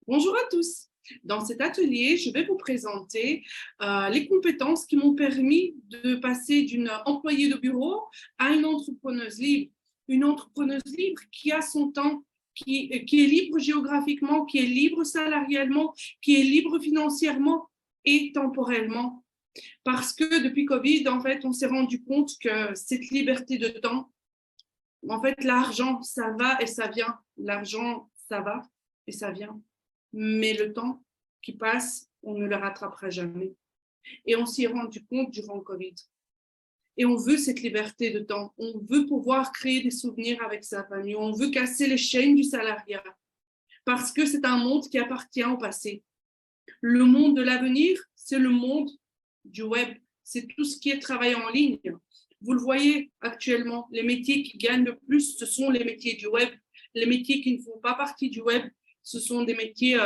Bonjour à tous. Dans cet atelier, je vais vous présenter les compétences qui m'ont permis de passer d'une employée de bureau à une entrepreneuse libre. Une entrepreneuse libre qui a son temps, qui est libre géographiquement, qui est libre salarialement, qui est libre financièrement et temporellement. Parce que depuis Covid, en fait, on s'est rendu compte que cette liberté de temps, en fait, l'argent, ça va et ça vient. L'argent, ça va et ça vient. Mais le temps qui passe, on ne le rattrapera jamais. Et on s'y est rendu compte durant le Covid. Et on veut cette liberté de temps. On veut pouvoir créer des souvenirs avec sa famille. On veut casser les chaînes du salariat. Parce que c'est un monde qui appartient au passé. Le monde de l'avenir, c'est le monde du web. C'est tout ce qui est travail en ligne. Vous le voyez actuellement, les métiers qui gagnent le plus, ce sont les métiers du web. Les métiers qui ne font pas partie du web, ce sont des métiers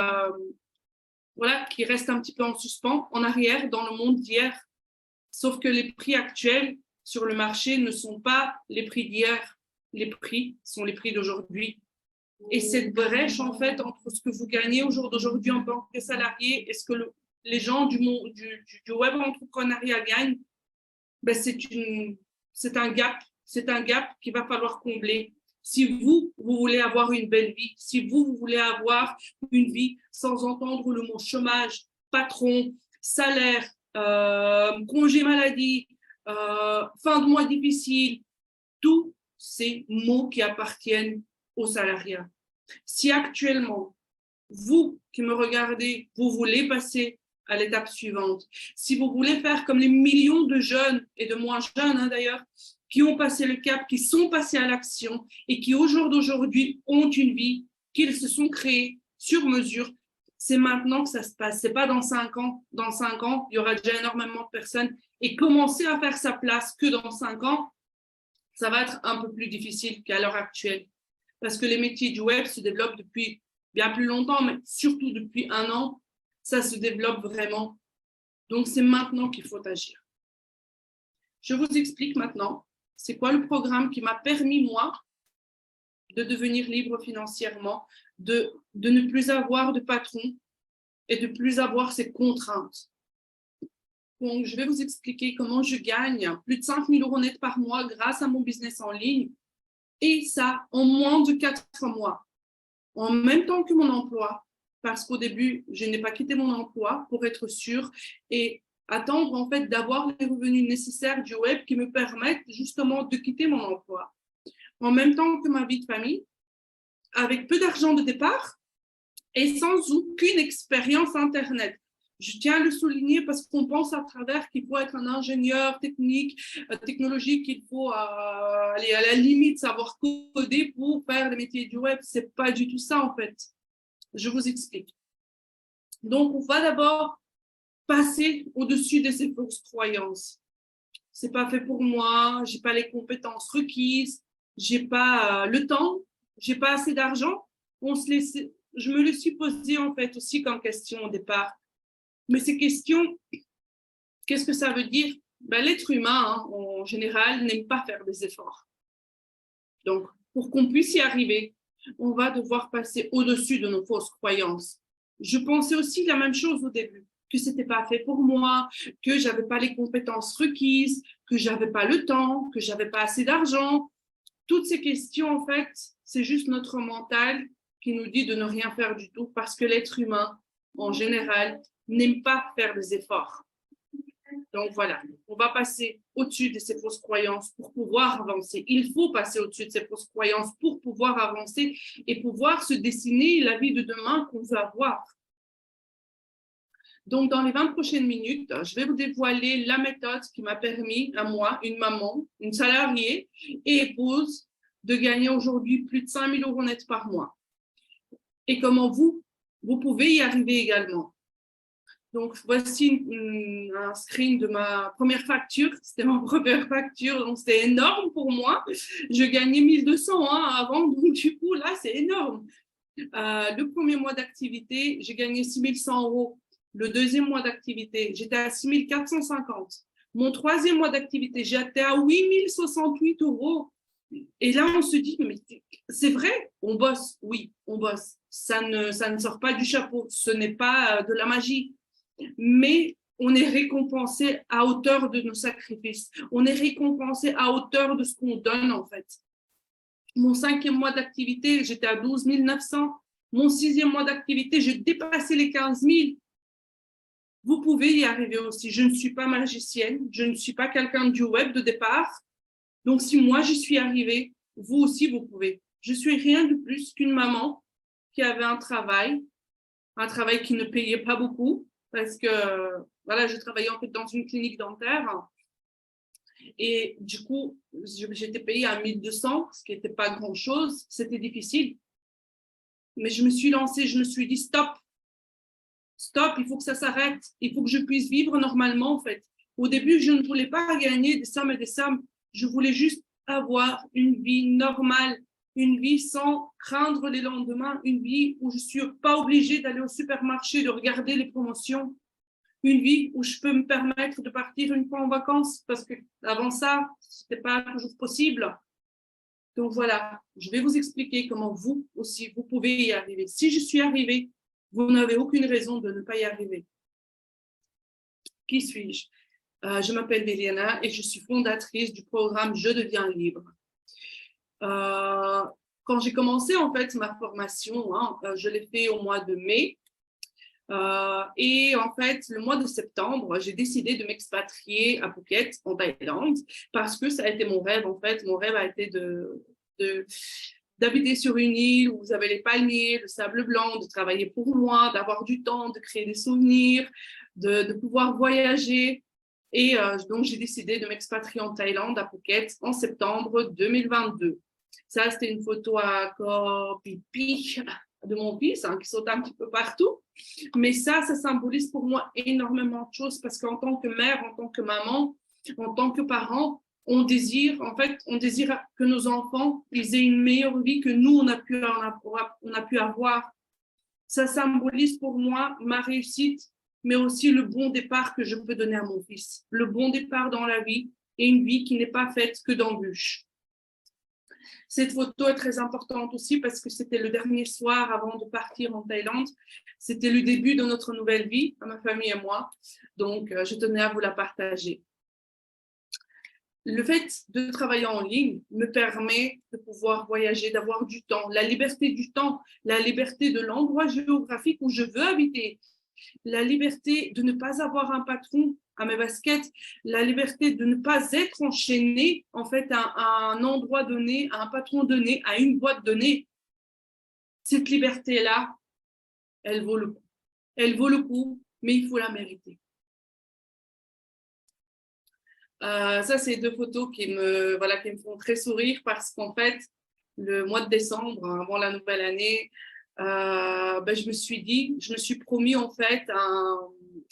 qui restent un petit peu en suspens, en arrière, dans le monde d'hier. Sauf que les prix actuels sur le marché ne sont pas les prix d'hier. Les prix sont les prix d'aujourd'hui. Et cette brèche, en fait, entre ce que vous gagnez au jour d'aujourd'hui en tant que salarié et ce que les gens du web entrepreneuriat gagnent, ben c'est un gap. C'est un gap qu'il va falloir combler. Si vous voulez avoir une belle vie, si vous voulez avoir une vie sans entendre le mot chômage, patron, salaire, congé maladie, fin de mois difficile, tous ces mots qui appartiennent aux salariés. Si actuellement, vous qui me regardez, vous voulez passer à l'étape suivante, si vous voulez faire comme les millions de jeunes et de moins jeunes d'ailleurs, qui ont passé le cap, qui sont passés à l'action et qui au jour d'aujourd'hui ont une vie qu'ils se sont créés sur mesure, c'est maintenant que ça se passe. C'est pas dans 5 ans. Dans 5 ans, il y aura déjà énormément de personnes et commencer à faire sa place que dans 5 ans, ça va être un peu plus difficile qu'à l'heure actuelle. Parce que les métiers du web se développent depuis bien plus longtemps, mais surtout depuis 1 an, ça se développe vraiment. Donc, c'est maintenant qu'il faut agir. Je vous explique maintenant, c'est quoi le programme qui m'a permis, moi, de devenir libre financièrement, de ne plus avoir de patron et de ne plus avoir ces contraintes. Donc, je vais vous expliquer comment je gagne plus de 5 000 € net par mois grâce à mon business en ligne, et ça en moins de 4 mois, en même temps que mon emploi, parce qu'au début, je n'ai pas quitté mon emploi pour être sûre et attendre en fait d'avoir les revenus nécessaires du web qui me permettent justement de quitter mon emploi. En même temps que ma vie de famille, avec peu d'argent de départ et sans aucune expérience Internet. Je tiens à le souligner parce qu'on pense à travers qu'il faut être un ingénieur technologique, qu'il faut aller à la limite savoir coder pour faire les métiers du web. C'est pas du tout ça en fait. Je vous explique. Donc, on va d'abord passer au-dessus de ces fausses croyances. C'est pas fait pour moi, j'ai pas les compétences requises, j'ai pas le temps, j'ai pas assez d'argent. Je me le suis posé en fait aussi comme question au départ. Mais ces questions, qu'est-ce que ça veut dire? Ben, l'être humain, en général, n'aime pas faire des efforts. Donc, pour qu'on puisse y arriver, on va devoir passer au-dessus de nos fausses croyances. Je pensais aussi la même chose au début, que c'était pas fait pour moi, que j'avais pas les compétences requises, que j'avais pas le temps, que j'avais pas assez d'argent. Toutes ces questions, en fait, c'est juste notre mental qui nous dit de ne rien faire du tout parce que l'être humain, en général, n'aime pas faire des efforts. Donc voilà, on va passer au-dessus de ces fausses croyances pour pouvoir avancer. Il faut passer au-dessus de ces fausses croyances pour pouvoir avancer et pouvoir se dessiner la vie de demain qu'on veut avoir. Donc, dans les 20 prochaines minutes, je vais vous dévoiler la méthode qui m'a permis à moi, une maman, une salariée et épouse, de gagner aujourd'hui plus de 5 000 € net par mois. Et comment vous pouvez y arriver également. Donc, voici un screen de ma première facture. C'était ma première facture, donc c'était énorme pour moi. Je gagnais 1 200 avant, donc du coup, là, c'est énorme. Le premier mois d'activité, j'ai gagné 6 100 €. Le deuxième mois d'activité, j'étais à 6 450. Mon troisième mois d'activité, j'étais à 8 068 €. Et là, on se dit, mais c'est vrai, on bosse, oui, on bosse. Ça ne sort pas du chapeau, ce n'est pas de la magie. Mais on est récompensé à hauteur de nos sacrifices. On est récompensé à hauteur de ce qu'on donne, en fait. Mon 5e mois d'activité, j'étais à 12 900. Mon 6e mois d'activité, j'ai dépassé les 15 000. Vous pouvez y arriver aussi. Je ne suis pas magicienne, je ne suis pas quelqu'un du web de départ. Donc, si moi, j'y suis arrivée, vous aussi, vous pouvez. Je suis rien de plus qu'une maman qui avait un travail qui ne payait pas beaucoup, parce que, voilà, je travaillais en fait dans une clinique dentaire. Et du coup, j'étais payée à 1200, ce qui n'était pas grand-chose. C'était difficile. Mais je me suis lancée, je me suis dit, stop, il faut que ça s'arrête. Il faut que je puisse vivre normalement, en fait. Au début, je ne voulais pas gagner des sommes et des sommes. Je voulais juste avoir une vie normale, une vie sans craindre les lendemains, une vie où je ne suis pas obligée d'aller au supermarché, de regarder les promotions, une vie où je peux me permettre de partir une fois en vacances, parce que avant ça, ce n'était pas toujours possible. Donc voilà, je vais vous expliquer comment vous aussi, vous pouvez y arriver. Si je suis arrivée, vous n'avez aucune raison de ne pas y arriver. Qui suis-je? Je m'appelle Béliana et je suis fondatrice du programme Je deviens libre. Quand j'ai commencé en fait ma formation, je l'ai fait au mois de mai. Et en fait, le mois de septembre, j'ai décidé de m'expatrier à Phuket, en Thaïlande, parce que ça a été mon rêve. En fait, mon rêve a été d'habiter sur une île où vous avez les palmiers, le sable blanc, de travailler pour moi, d'avoir du temps, de créer des souvenirs, de pouvoir voyager. Et donc, j'ai décidé de m'expatrier en Thaïlande, à Phuket, en septembre 2022. Ça, c'était une photo à Koh Phi Phi de mon fils, qui saute un petit peu partout. Mais ça symbolise pour moi énormément de choses parce qu'en tant que mère, en tant que maman, en tant que parent, on désire que nos enfants ils aient une meilleure vie que nous, on a pu avoir. Ça symbolise pour moi ma réussite, mais aussi le bon départ que je peux donner à mon fils. Le bon départ dans la vie et une vie qui n'est pas faite que d'embûches. Cette photo est très importante aussi parce que c'était le dernier soir avant de partir en Thaïlande. C'était le début de notre nouvelle vie, à ma famille et moi. Donc, je tenais à vous la partager. Le fait de travailler en ligne me permet de pouvoir voyager, d'avoir du temps, la liberté du temps, la liberté de l'endroit géographique où je veux habiter, la liberté de ne pas avoir un patron à mes baskets, la liberté de ne pas être enchaîné en fait à un endroit donné, à un patron donné, à une boîte donnée. Cette liberté-là, elle vaut le coup. Elle vaut le coup, mais il faut la mériter. Ça, c'est 2 photos qui me font très sourire parce qu'en fait, le mois de décembre, avant la nouvelle année, je me suis promis en fait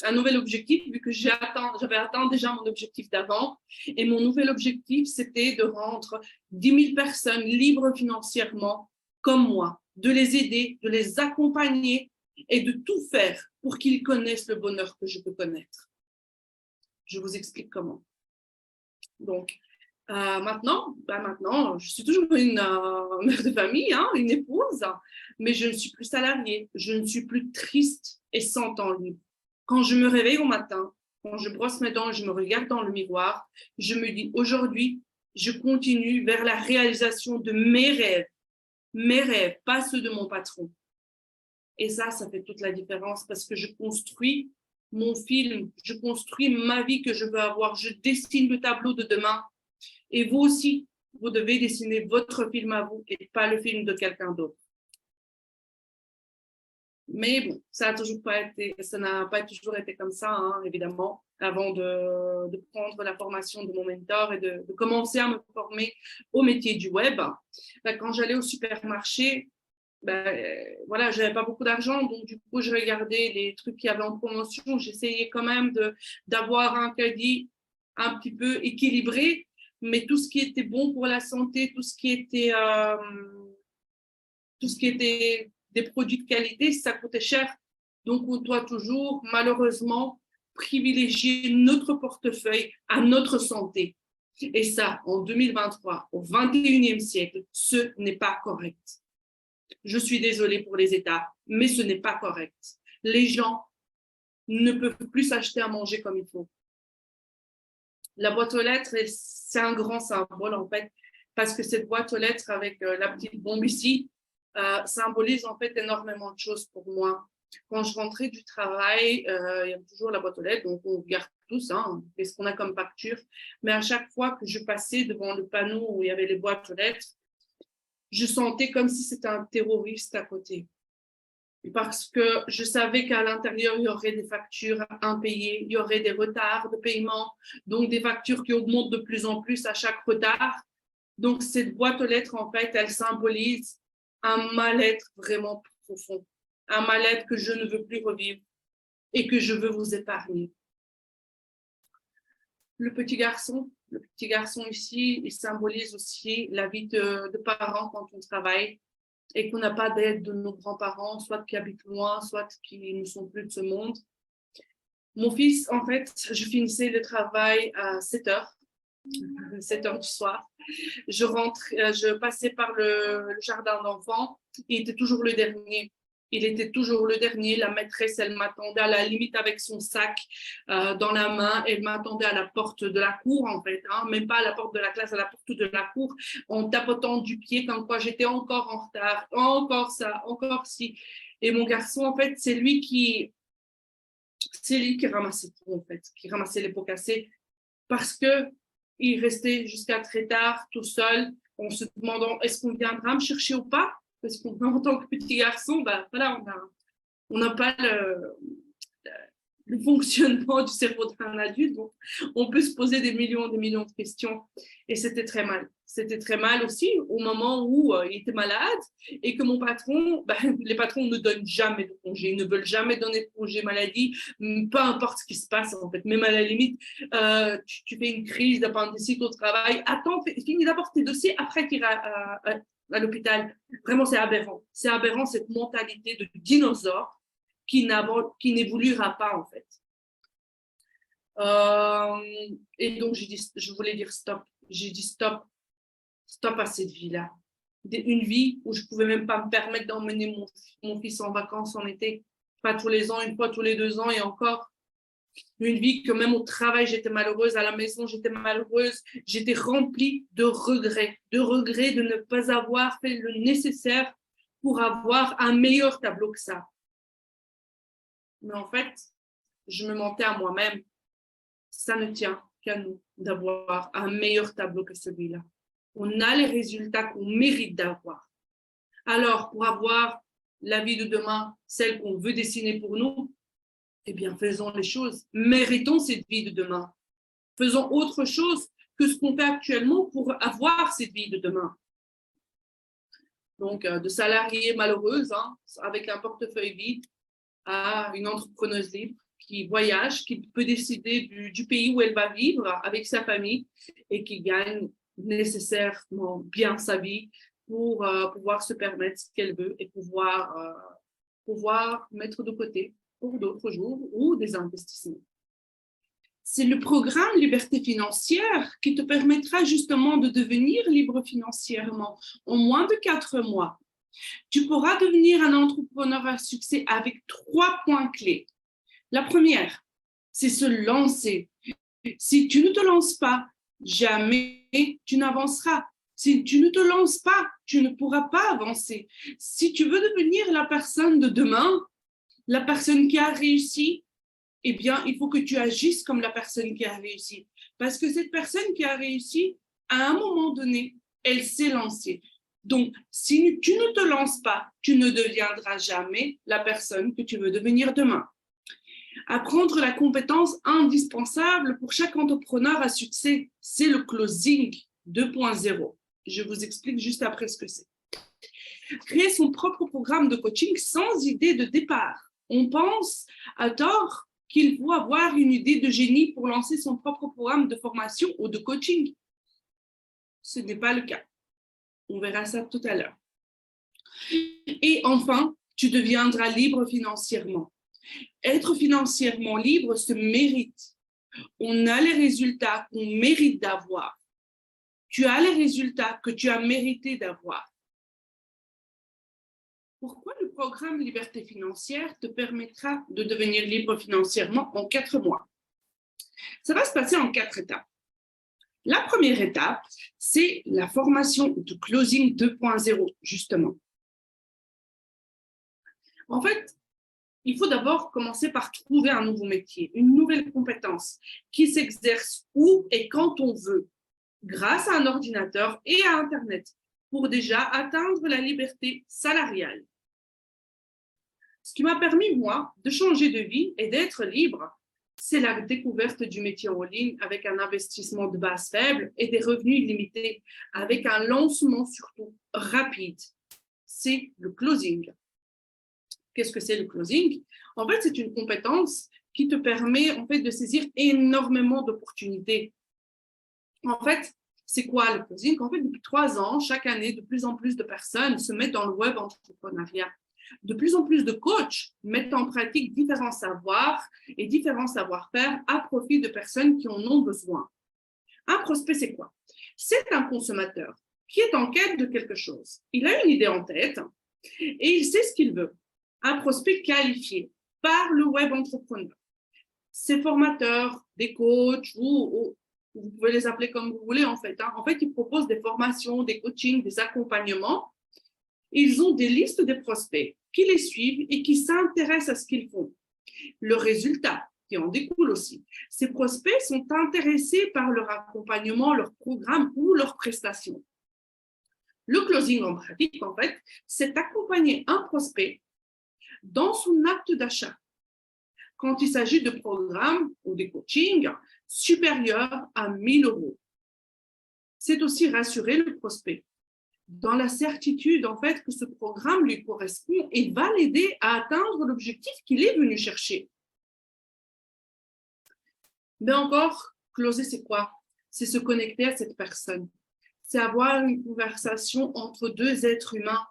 un nouvel objectif vu que j'avais atteint déjà mon objectif d'avant. Et mon nouvel objectif, c'était de rendre 10 000 personnes libres financièrement comme moi, de les aider, de les accompagner et de tout faire pour qu'ils connaissent le bonheur que je peux connaître. Je vous explique comment. Donc, maintenant, je suis toujours une mère de famille, une épouse, mais je ne suis plus salariée, je ne suis plus triste et sans temps libre. Quand je me réveille au matin, quand je brosse mes dents et je me regarde dans le miroir, je me dis aujourd'hui, je continue vers la réalisation de mes rêves, pas ceux de mon patron. Et ça fait toute la différence parce que je construis mon film, je construis ma vie que je veux avoir, je dessine le tableau de demain. Et vous aussi, vous devez dessiner votre film à vous et pas le film de quelqu'un d'autre. Mais bon, ça n'a pas toujours été comme ça, évidemment, avant de prendre la formation de mon mentor et de commencer à me former au métier du web. Quand j'allais au supermarché, j'avais pas beaucoup d'argent, donc du coup, je regardais les trucs qu'il y avait en promotion. J'essayais quand même d'avoir un caddie un petit peu équilibré, mais tout ce qui était bon pour la santé, tout ce qui était des produits de qualité, ça coûtait cher. Donc, on doit toujours, malheureusement, privilégier notre portefeuille à notre santé. Et ça, en 2023, au 21e siècle, ce n'est pas correct. Je suis désolée pour les États, mais ce n'est pas correct. Les gens ne peuvent plus s'acheter à manger comme il faut. La boîte aux lettres, c'est un grand symbole en fait, parce que cette boîte aux lettres avec la petite bombe ici symbolise en fait énormément de choses pour moi. Quand je rentrais du travail, il y avait toujours la boîte aux lettres, donc on regarde tous qu'est-ce qu'on a comme facture. Mais à chaque fois que je passais devant le panneau où il y avait les boîtes aux lettres, je sentais comme si c'était un terroriste à côté. Parce que je savais qu'à l'intérieur, il y aurait des factures impayées, il y aurait des retards de paiement, donc des factures qui augmentent de plus en plus à chaque retard. Donc, cette boîte aux lettres, en fait, elle symbolise un mal-être vraiment profond, un mal-être que je ne veux plus revivre et que je veux vous épargner. Le petit garçon ici, il symbolise aussi la vie de parents quand on travaille et qu'on n'a pas d'aide de nos grands-parents, soit qui habitent loin, soit qui ne sont plus de ce monde. Mon fils, en fait, je finissais le travail à 7 heures du soir. Je passais par le jardin d'enfants, il était toujours le dernier. Il était toujours le dernier. La maîtresse, elle m'attendait à la limite avec son sac dans la main. Elle m'attendait à la porte de la cour, en fait, même pas à la porte de la classe, à la porte de la cour, en tapotant du pied comme quoi j'étais encore en retard, encore ça, encore ci. Et mon garçon, en fait, c'est lui qui ramassait tout, en fait, qui ramassait les pots cassés parce que il restait jusqu'à très tard, tout seul, en se demandant est-ce qu'on viendra me chercher ou pas? Parce qu'en tant que petit garçon, voilà, on n'a pas le fonctionnement du cerveau d'un adulte, donc on peut se poser des millions de questions. Et c'était très mal. C'était très mal aussi au moment où il était malade et que mon patron, les patrons ne donnent jamais de congé, ils ne veulent jamais donner de congé maladie, peu importe ce qui se passe en fait. Même à la limite, tu fais une crise d'appendicite au travail, attends, finis d'abord tes dossiers, après tu iras à l'hôpital. Vraiment, c'est aberrant. C'est aberrant cette mentalité de dinosaure qui n'évoluera pas en fait. Et donc, je voulais dire stop. J'ai dit stop à cette vie-là. Une vie où je ne pouvais même pas me permettre d'emmener mon fils en vacances en été, pas tous les ans, une fois tous les 2 ans et encore. Une vie que même au travail, j'étais malheureuse, à la maison, j'étais malheureuse, j'étais remplie de regrets de ne pas avoir fait le nécessaire pour avoir un meilleur tableau que ça. Mais en fait, je me mentais à moi-même. Ça ne tient qu'à nous d'avoir un meilleur tableau que celui-là. On a les résultats qu'on mérite d'avoir. Alors, pour avoir la vie de demain, celle qu'on veut dessiner pour nous, eh bien, faisons les choses. Méritons cette vie de demain. Faisons autre chose que ce qu'on fait actuellement pour avoir cette vie de demain. Donc, de salariée malheureuse, avec un portefeuille vide, à une entrepreneuse libre qui voyage, qui peut décider du pays où elle va vivre avec sa famille et qui gagne nécessairement bien sa vie pour pouvoir se permettre ce qu'elle veut et pouvoir mettre de côté pour d'autres jours ou des investissements. C'est le programme Liberté financière qui te permettra justement de devenir libre financièrement en moins de 4 mois. Tu pourras devenir un entrepreneur à succès avec 3 points clés. La première, c'est se lancer. Si tu ne te lances pas, jamais tu n'avanceras. Si tu ne te lances pas, tu ne pourras pas avancer. Si tu veux devenir la personne de demain, la personne qui a réussi, eh bien, il faut que tu agisses comme la personne qui a réussi. Parce que cette personne qui a réussi, à un moment donné, elle s'est lancée. Donc, si tu ne te lances pas, tu ne deviendras jamais la personne que tu veux devenir demain. Apprendre la compétence indispensable pour chaque entrepreneur à succès, c'est le closing 2.0. Je vous explique juste après ce que c'est. Créer son propre programme de coaching sans idée de départ. On pense à tort qu'il faut avoir une idée de génie pour lancer son propre programme de formation ou de coaching. Ce n'est pas le cas. On verra ça tout à l'heure. Et enfin, tu deviendras libre financièrement. Être financièrement libre se mérite. On a les résultats qu'on mérite d'avoir. tu as les résultats que tu as mérité d'avoir. Pourquoi le programme Liberté financière te permettra de devenir libre financièrement en 4 mois? Ça va se passer en 4 étapes. La première étape, c'est la formation de Closing 2.0, justement. En fait, il faut d'abord commencer par trouver un nouveau métier, une nouvelle compétence qui s'exerce où et quand on veut, grâce à un ordinateur et à Internet, pour déjà atteindre la liberté salariale. Ce qui m'a permis, moi, de changer de vie et d'être libre, c'est la découverte du métier en ligne avec un investissement de base faible et des revenus illimités, avec un lancement surtout rapide. C'est le closing. Qu'est-ce que c'est le closing? En fait, c'est une compétence qui te permet en fait, de saisir énormément d'opportunités. En fait, c'est quoi le closing? En fait, depuis 3 ans, chaque année, de plus en plus de personnes se mettent dans le web entrepreneuriat. De plus en plus de coachs mettent en pratique différents savoirs et différents savoir-faire à profit de personnes qui en ont besoin. Un prospect, c'est quoi? C'est un consommateur qui est en quête de quelque chose. Il a une idée en tête et il sait ce qu'il veut. Un prospect qualifié par le web entrepreneur. Ces formateurs, des coachs, ou vous pouvez les appeler comme vous voulez en fait. En fait, ils proposent des formations, des coachings, des accompagnements. Ils ont des listes de prospects qui les suivent et qui s'intéressent à ce qu'ils font. Le résultat qui en découle aussi. Ces prospects sont intéressés par leur accompagnement, leur programme ou leurs prestations. Le closing en pratique, en fait, c'est accompagner un prospect dans son acte d'achat quand il s'agit de programmes ou de coachings supérieurs à 1 000 €. C'est aussi rassurer le prospect dans la certitude en fait que ce programme lui correspond et va l'aider à atteindre l'objectif qu'il est venu chercher. Mais encore, closer, c'est quoi? C'est se connecter à cette personne. C'est avoir une conversation entre 2 êtres humains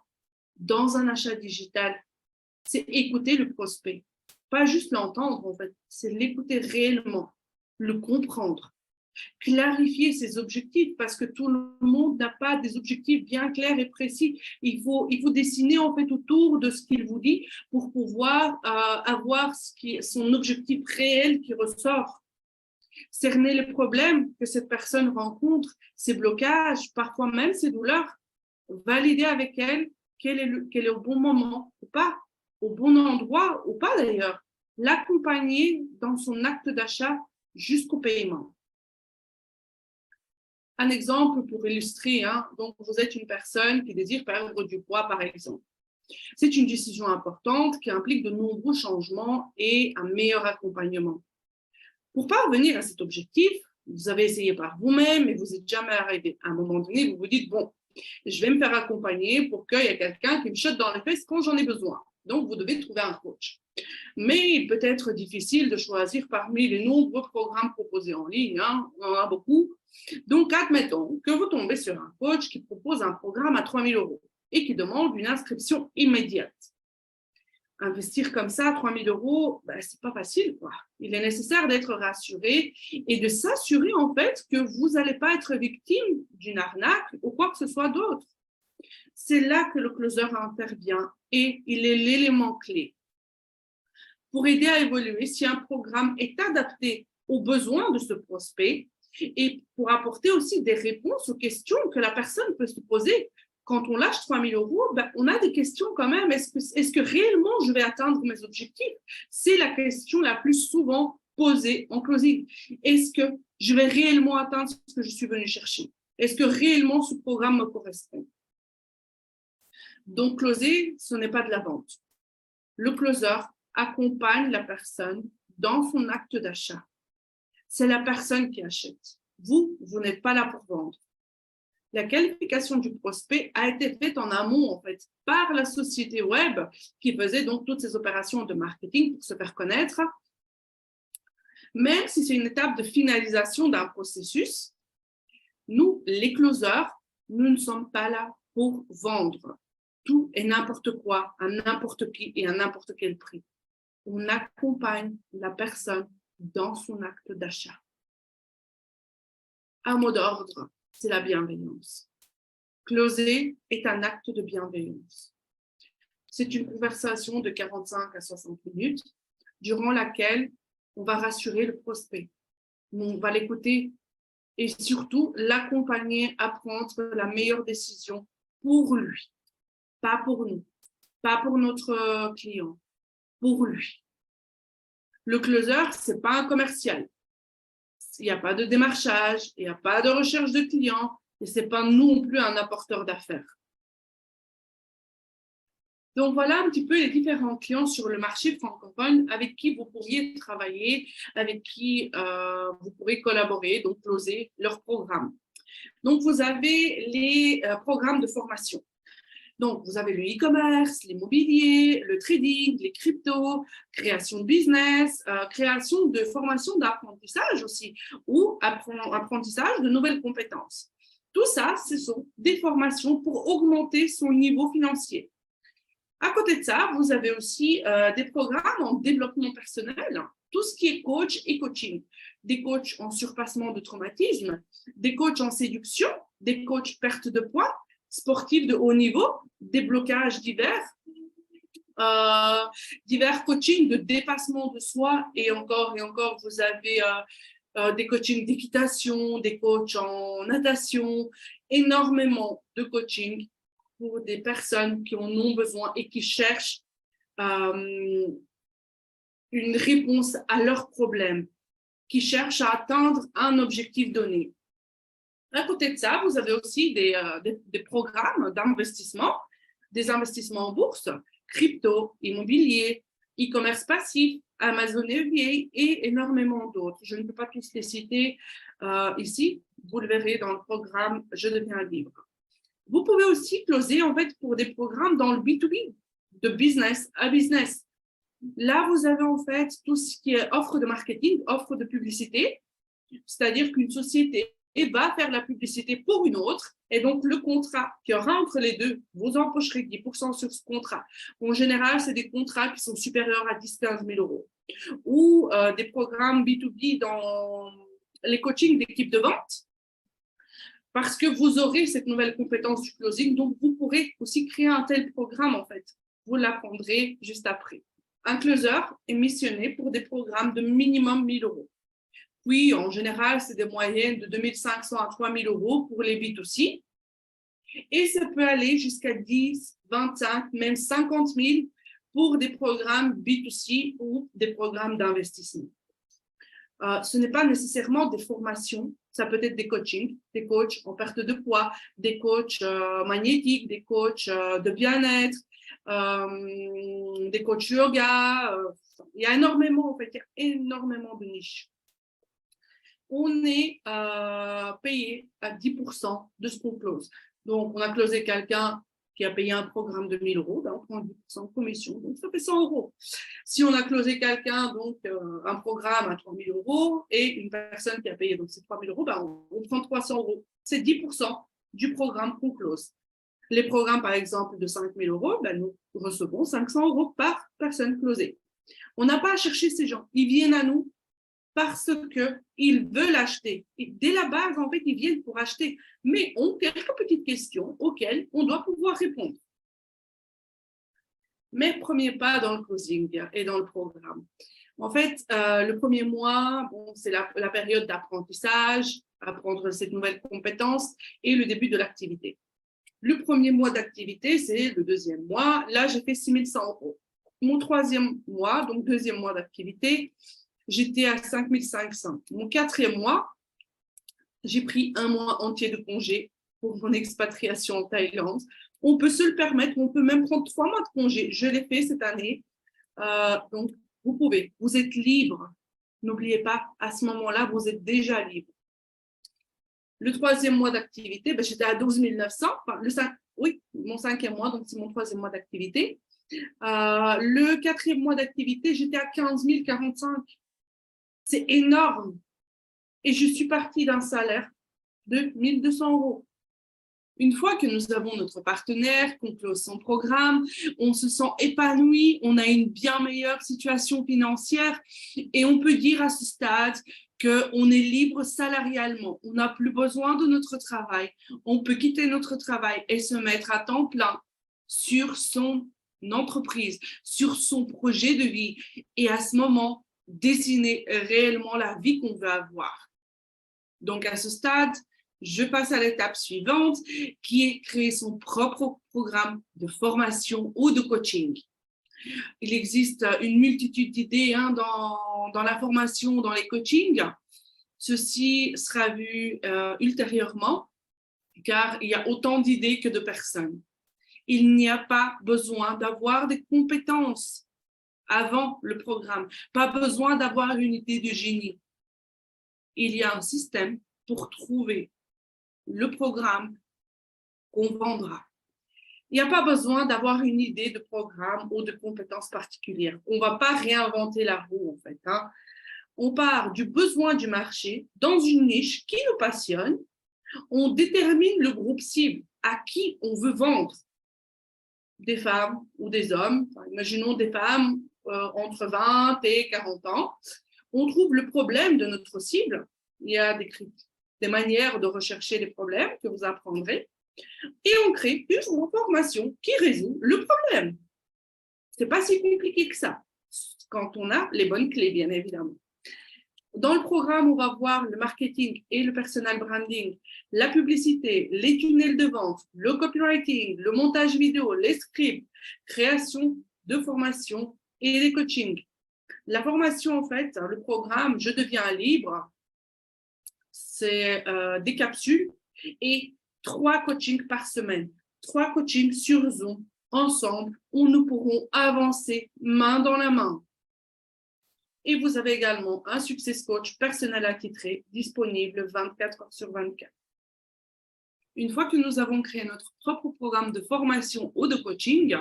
dans un achat digital. C'est écouter le prospect. Pas juste l'entendre, en fait. C'est l'écouter réellement, le comprendre. Clarifier ses objectifs parce que tout le monde n'a pas des objectifs bien clairs et précis. Il faut dessiner en fait autour de ce qu'il vous dit pour pouvoir avoir son objectif réel qui ressort. Cerner les problèmes que cette personne rencontre, ses blocages, parfois même ses douleurs, valider avec elle qu'elle est au bon moment ou pas, au bon endroit ou pas d'ailleurs, l'accompagner dans son acte d'achat jusqu'au paiement. Un exemple pour illustrer, donc vous êtes une personne qui désire perdre du poids par exemple. C'est une décision importante qui implique de nombreux changements et un meilleur accompagnement. Pour parvenir à cet objectif, vous avez essayé par vous-même et vous n'êtes jamais arrivé. À un moment donné, vous vous dites, bon, je vais me faire accompagner pour qu'il y ait quelqu'un qui me chotte dans les fesses quand j'en ai besoin. Donc, vous devez trouver un coach. Mais il peut être difficile de choisir parmi les nombreux programmes proposés en ligne. On en a beaucoup. Donc, admettons que vous tombez sur un coach qui propose un programme à 3 000 € et qui demande une inscription immédiate. Investir comme ça 3 000 €, c'est pas facile, quoi. Il est nécessaire d'être rassuré et de s'assurer en fait que vous n'allez pas être victime d'une arnaque ou quoi que ce soit d'autre. C'est là que le closer intervient et il est l'élément clé pour aider à évaluer si un programme est adapté aux besoins de ce prospect et pour apporter aussi des réponses aux questions que la personne peut se poser. Quand on lâche 3 000 €, on a des questions quand même. Est-ce que réellement je vais atteindre mes objectifs? C'est la question la plus souvent posée en closing. Est-ce que je vais réellement atteindre ce que je suis venu chercher? Est-ce que réellement ce programme me correspond? Donc, closer, ce n'est pas de la vente. Le closer accompagne la personne dans son acte d'achat. C'est la personne qui achète. Vous n'êtes pas là pour vendre. La qualification du prospect a été faite en amont, en fait, par la société web qui faisait donc toutes ces opérations de marketing pour se faire connaître. Même si c'est une étape de finalisation d'un processus, nous, les closers, nous ne sommes pas là pour vendre tout et n'importe quoi à n'importe qui et à n'importe quel prix. On accompagne la personne dans son acte d'achat. Un mot d'ordre. c'est la bienveillance. Closer est un acte de bienveillance. C'est une conversation de 45 à 60 minutes durant laquelle on va rassurer le prospect. On va l'écouter et surtout l'accompagner à prendre la meilleure décision pour lui, pas pour nous, pas pour notre client, pour lui. Le closer, ce n'est pas un commercial. Il n'y a pas de démarchage, il n'y a pas de recherche de clients et ce n'est pas non plus un apporteur d'affaires. Donc, voilà un petit peu les différents clients sur le marché francophone avec qui vous pourriez travailler, avec qui vous pourrez collaborer, donc closer leur programme. Donc, vous avez les programmes de formation. Donc, vous avez le e-commerce, l'immobilier, le trading, les cryptos, création de business, création de formation d'apprentissage aussi, ou apprentissage de nouvelles compétences. Tout ça, ce sont des formations pour augmenter son niveau financier. À côté de ça, vous avez aussi des programmes en développement personnel, tout ce qui est coach et coaching. Des coachs en surpassement de traumatisme, des coachs en séduction, des coachs perte de poids, sportifs de haut niveau, des blocages divers, divers coachings de dépassement de soi et encore, vous avez des coachings d'équitation, des coachs en natation, énormément de coaching pour des personnes qui en ont besoin et qui cherchent une réponse à leurs problèmes, qui cherchent à atteindre un objectif donné. À côté de ça, vous avez aussi des programmes d'investissement, des investissements en bourse, crypto, immobilier, e-commerce passif, Amazon FBA et énormément d'autres. Je ne peux pas tous les citer ici. Vous le verrez dans le programme « Je deviens libre ». Vous pouvez aussi closer en fait pour des programmes dans le B2B, de business à business. Là, vous avez en fait tout ce qui est offre de marketing, offre de publicité, c'est-à-dire qu'une société va faire la publicité pour une autre et donc le contrat qu'il y aura entre les deux, vous empocherez 10% sur ce contrat. En général, c'est des contrats qui sont supérieurs à 10-15 000 euros. Ou des programmes B2B dans les coachings d'équipe de vente, parce que vous aurez cette nouvelle compétence du closing, donc vous pourrez aussi créer un tel programme en fait. Vous l'apprendrez juste après. Un closer est missionné pour des programmes de minimum 1 000 euros. Puis, en général, c'est des moyennes de 2 500 à 3 000 euros pour les B2C. Et ça peut aller jusqu'à 10, 25, même 50 000 pour des programmes B2C ou des programmes d'investissement. Ce n'est pas nécessairement des formations, ça peut être des coachings, des coachs en perte de poids, des coachs magnétiques, des coachs de bien-être, des coachs yoga. Il y a énormément, en fait, il y a énormément de niches. On est payé à 10% de ce qu'on close. Donc, on a closé quelqu'un qui a payé un programme de 1 000 euros, ben on prend 10% de commission, donc ça fait 100 euros. Si on a closé quelqu'un, donc un programme à 3 000 euros, et une personne qui a payé donc ces 3 000 euros, ben on prend 300 euros. C'est 10% du programme qu'on close. Les programmes, par exemple, de 5 000 euros, ben nous recevons 500 euros par personne closée. On n'a pas à chercher ces gens. Ils viennent à nous parce qu'ils veulent acheter. Et dès la base, en fait, ils viennent pour acheter, mais ont quelques petites questions auxquelles on doit pouvoir répondre. Mes premiers pas dans le closing et dans le programme. En fait, le premier mois, bon, c'est la période d'apprentissage, apprendre cette nouvelle compétence et le début de l'activité. Le premier mois d'activité, c'est le deuxième mois. Là, j'ai fait 6 100 euros. Mon troisième mois, donc deuxième mois d'activité, j'étais à 5 500. Mon quatrième mois, j'ai pris un mois entier de congé pour mon expatriation en Thaïlande. On peut se le permettre, on peut même prendre 3 mois de congé. Je l'ai fait cette année. Donc, vous pouvez, vous êtes libre. N'oubliez pas, à ce moment-là, vous êtes déjà libre. Le troisième mois d'activité, ben, j'étais à 12 900. Enfin, mon cinquième mois, donc c'est mon troisième mois d'activité. Le quatrième mois d'activité, j'étais à 15 045. C'est énorme. Et je suis partie d'un salaire de 1 200 euros. Une fois que nous avons notre partenaire, qu'on close son programme, on se sent épanoui, on a une bien meilleure situation financière et on peut dire à ce stade qu'on est libre salarialement, on n'a plus besoin de notre travail, on peut quitter notre travail et se mettre à temps plein sur son entreprise, sur son projet de vie et à ce moment, dessiner réellement la vie qu'on veut avoir. Donc à ce stade, je passe à l'étape suivante qui est créer son propre programme de formation ou de coaching. Il existe une multitude d'idées dans la formation, dans les coachings. Ceci sera vu ultérieurement, car il y a autant d'idées que de personnes. Il n'y a pas besoin d'avoir des compétences avant le programme, pas besoin d'avoir une idée de génie. Il y a un système pour trouver le programme qu'on vendra. Il n'y a pas besoin d'avoir une idée de programme ou de compétences particulières. On ne va pas réinventer la roue, en fait. On part du besoin du marché dans une niche qui nous passionne. On détermine le groupe cible à qui on veut vendre. Des femmes ou des hommes. Enfin, imaginons des femmes entre 20 et 40 ans. On trouve le problème de notre cible. Il y a des manières de rechercher les problèmes que vous apprendrez. Et on crée une formation qui résout le problème. Ce n'est pas si compliqué que ça, quand on a les bonnes clés, bien évidemment. Dans le programme, on va voir le marketing et le personal branding, la publicité, les tunnels de vente, le copywriting, le montage vidéo, les scripts, création de formation et les coachings. La formation, en fait, le programme « Je deviens libre », c'est des capsules et 3 coachings par semaine, 3 coachings sur Zoom, ensemble, où nous pourrons avancer main dans la main. Et vous avez également un Success Coach personnel attitré, disponible 24 heures sur 24. Une fois que nous avons créé notre propre programme de formation ou de coaching,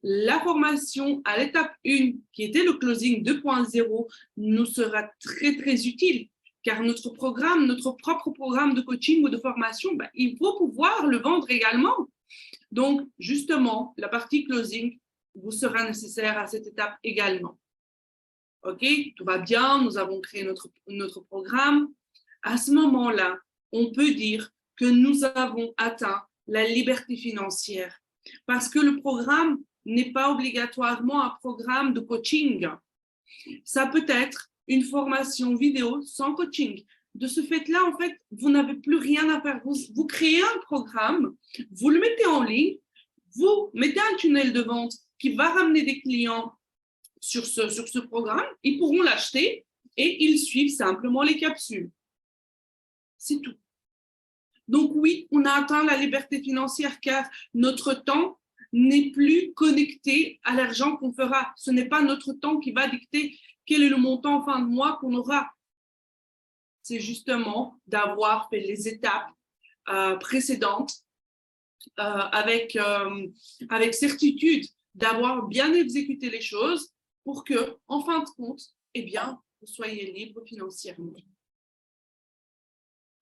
la formation à l'étape 1, qui était le closing 2.0, nous sera très, très utile. Car notre propre programme de coaching ou de formation, il faut pouvoir le vendre également. Donc, justement, la partie closing vous sera nécessaire à cette étape également. OK, tout va bien, nous avons créé notre programme. À ce moment-là, on peut dire que nous avons atteint la liberté financière parce que le programme n'est pas obligatoirement un programme de coaching. Ça peut être une formation vidéo sans coaching. De ce fait-là, en fait, vous n'avez plus rien à faire. Vous créez un programme, vous le mettez en ligne, vous mettez un tunnel de vente qui va ramener des clients sur ce programme, ils pourront l'acheter et ils suivent simplement les capsules. C'est tout. Donc oui, on a atteint la liberté financière car notre temps n'est plus connecté à l'argent qu'on fera. Ce n'est pas notre temps qui va dicter quel est le montant en fin de mois qu'on aura. C'est justement d'avoir fait les étapes précédentes avec certitude, d'avoir bien exécuté les choses pour que, en fin de compte, eh bien, vous soyez libre financièrement.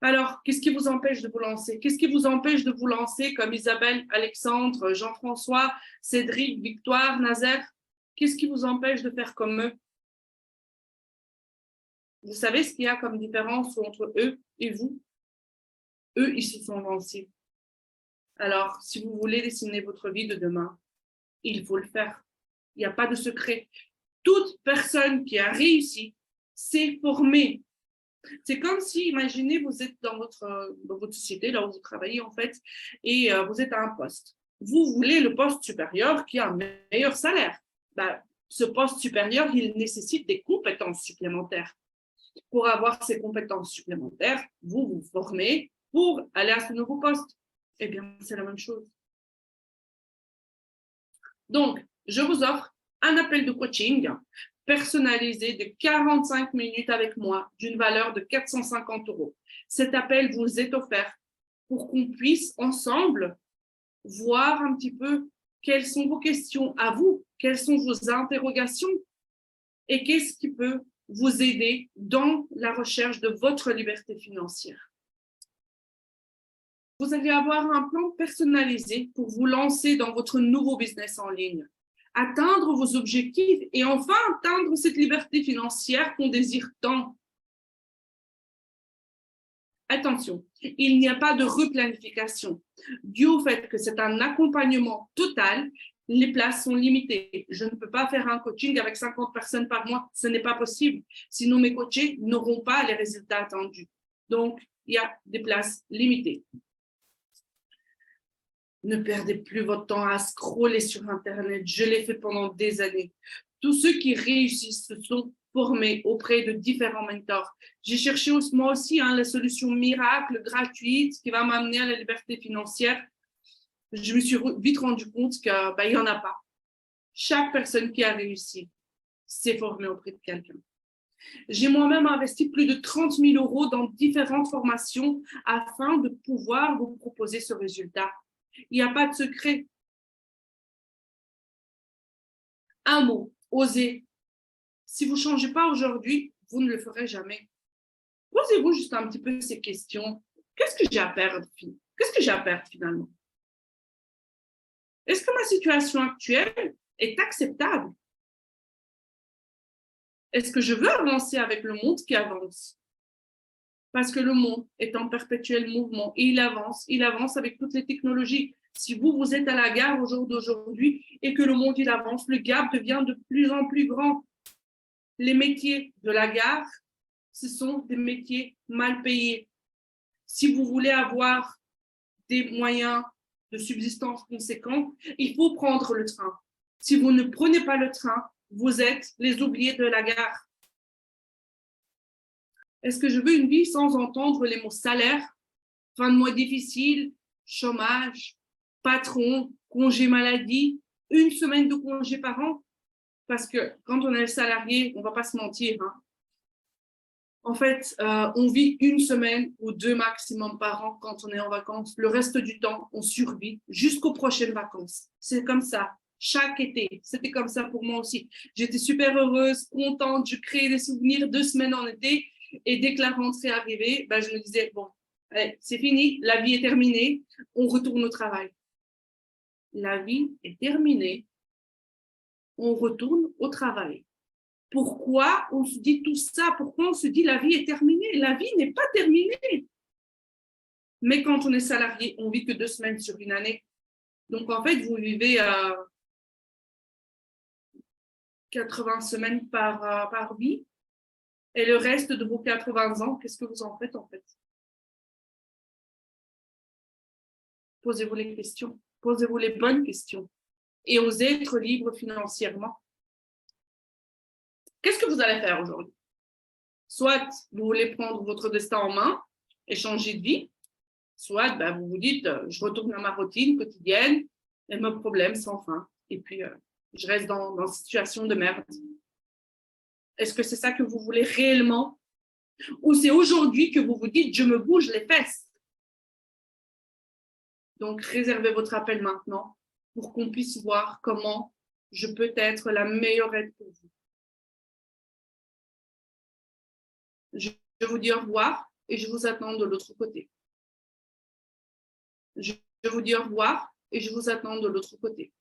Alors, qu'est-ce qui vous empêche de vous lancer? Qu'est-ce qui vous empêche de vous lancer comme Isabelle, Alexandre, Jean-François, Cédric, Victoire, Nazaire? Qu'est-ce qui vous empêche de faire comme eux? Vous savez ce qu'il y a comme différence entre eux et vous? Eux, ils se sont lancés. Alors, si vous voulez dessiner votre vie de demain, il faut le faire. Il n'y a pas de secret. Toute personne qui a réussi s'est formée. C'est comme si, imaginez, vous êtes dans votre société, là où vous travaillez en fait, et vous êtes à un poste. Vous voulez le poste supérieur qui a un meilleur salaire. Ce poste supérieur, il nécessite des compétences supplémentaires. Pour avoir ces compétences supplémentaires, vous vous formez pour aller à ce nouveau poste. Eh bien, c'est la même chose. Donc, je vous offre un appel de coaching personnalisé de 45 minutes avec moi d'une valeur de 450 €. Cet appel vous est offert pour qu'on puisse ensemble voir un petit peu quelles sont vos questions à vous, quelles sont vos interrogations et qu'est-ce qui peut vous aider dans la recherche de votre liberté financière. Vous allez avoir un plan personnalisé pour vous lancer dans votre nouveau business en ligne, atteindre vos objectifs et enfin atteindre cette liberté financière qu'on désire tant. Attention, il n'y a pas de replanification. Dû au fait que c'est un accompagnement total, les places sont limitées. Je ne peux pas faire un coaching avec 50 personnes par mois. Ce n'est pas possible. Sinon, mes coachés n'auront pas les résultats attendus. Donc, il y a des places limitées. Ne perdez plus votre temps à scroller sur Internet. Je l'ai fait pendant des années. Tous ceux qui réussissent se sont formés auprès de différents mentors. J'ai cherché moi aussi la solution miracle, gratuite, qui va m'amener à la liberté financière. Je me suis vite rendu compte qu'il n'y en a pas. Chaque personne qui a réussi s'est formée auprès de quelqu'un. J'ai moi-même investi plus de 30 000 € dans différentes formations afin de pouvoir vous proposer ce résultat. Il n'y a pas de secret. Un mot, oser. Si vous ne changez pas aujourd'hui, vous ne le ferez jamais. Posez-vous juste un petit peu ces questions. Qu'est-ce que j'ai à perdre? Qu'est-ce que j'ai à perdre finalement? Est-ce que ma situation actuelle est acceptable? Est-ce que je veux avancer avec le monde qui avance? Parce que le monde est en perpétuel mouvement et il avance avec toutes les technologies. Si vous êtes à la gare au jour d'aujourd'hui et que le monde il avance, le gap devient de plus en plus grand. Les métiers de la gare, ce sont des métiers mal payés. Si vous voulez avoir des moyens de subsistance conséquents, il faut prendre le train. Si vous ne prenez pas le train, vous êtes les oubliés de la gare. Est-ce que je veux une vie sans entendre les mots salaire, fin de mois difficile, chômage, patron, congé maladie, une semaine de congé par an? Parce que quand on est salarié, on ne va pas se mentir. En fait, on vit une semaine ou 2 maximum par an quand on est en vacances. Le reste du temps, on survit jusqu'aux prochaines vacances. C'est comme ça. Chaque été, c'était comme ça pour moi aussi. J'étais super heureuse, contente, je créais des souvenirs 2 semaines en été. Et dès que la rentrée arrivait, je me disais, bon, allez, c'est fini, la vie est terminée, on retourne au travail. La vie est terminée, on retourne au travail. Pourquoi on se dit tout ça? Pourquoi on se dit la vie est terminée? La vie n'est pas terminée. Mais quand on est salarié, on vit que 2 semaines sur une année. Donc, en fait, vous vivez 80 semaines par vie. Et le reste de vos 80 ans, qu'est-ce que vous en faites, en fait? Posez-vous les questions. Posez-vous les bonnes questions. Et osez être libre financièrement. Qu'est-ce que vous allez faire aujourd'hui? Soit vous voulez prendre votre destin en main et changer de vie, soit vous vous dites, je retourne à ma routine quotidienne et mes problèmes sans fin. Et puis, je reste dans une situation de merde. Est-ce que c'est ça que vous voulez réellement? Ou c'est aujourd'hui que vous vous dites, je me bouge les fesses? Donc, réservez votre appel maintenant pour qu'on puisse voir comment je peux être la meilleure aide pour vous. Je vous dis au revoir et je vous attends de l'autre côté. Je vous dis au revoir et je vous attends de l'autre côté.